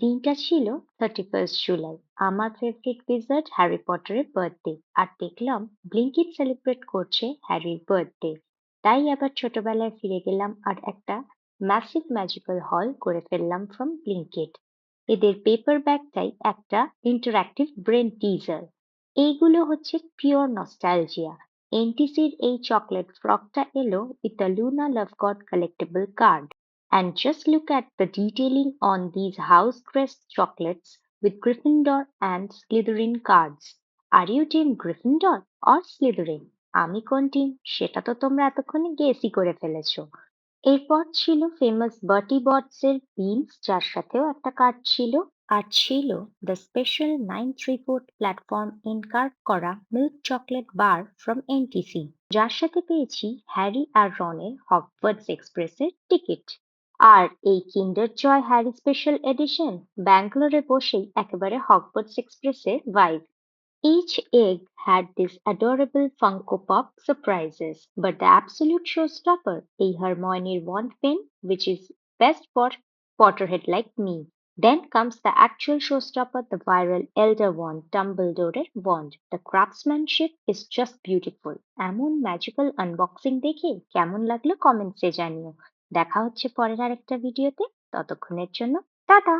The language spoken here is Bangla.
দিনটা ছিল 31st জুলাই। আমার ফেভারিট উইজার্ড হ্যারি পটারের বার্থডে। আর দেখলাম ব্লিঙ্কিট সেলিব্রেট করছে হ্যারির বার্থডে। তাই আবার ছোটবেলায় ফিরে গেলাম আর একটা ম্যাসিভ ম্যাজিক্যাল হল করে ফেললাম ফ্রম ব্লিঙ্কিট। এদের পেপার ব্যাগটাই একটা ইন্টারঅ্যাক্টিভ ব্রেন টিজার। এইগুলো হচ্ছে পিওর নস্টালজিয়া। এনটিসির এই চকলেট ফ্রকটা এলো with the Luna love god collectible card. And just look at the detailing on these house-dressed chocolates with Gryffindor and Slytherin cards. Are you team Gryffindor or Slytherin? আমি কোন টিম সেটা তো তোমরা এতক্ষণে গেসই করে ফেলেছো। এরপর ছিল ফেমাস বার্টি বটস এর বিনস, যার সাথেও একটা কার্ড ছিল। আর ছিল দ্য স্পেশাল 934 প্ল্যাটফর্ম ইনকার্ভ করা milk chocolate bar from NTC, যার সাথে পেয়েছি হ্যারি আর রনের হগওয়ার্টস এক্সপ্রেসের টিকিট। আর এই কিন্ডার জয় হ্যারি স্পেশাল এডিশন ব্যাঙ্গালোরে বসেই একেবারে হগওয়ার্টস এক্সপ্রেসে vibe. Each egg had these adorable Funko Pop surprises, but the absolute showstopper is Hermione's wand pin, which is best for Potterhead like me. Then comes the actual showstopper, the viral Elder Wand, Dumbledore's wand. The craftsmanship is just beautiful. এমন ম্যাজিক্যাল আনবক্সিং দেখে কেমন লাগলো কমেন্টসে জানিও। দেখা হচ্ছে পরের আরেকটা ভিডিওতে। ততক্ষণের জন্য টাটা।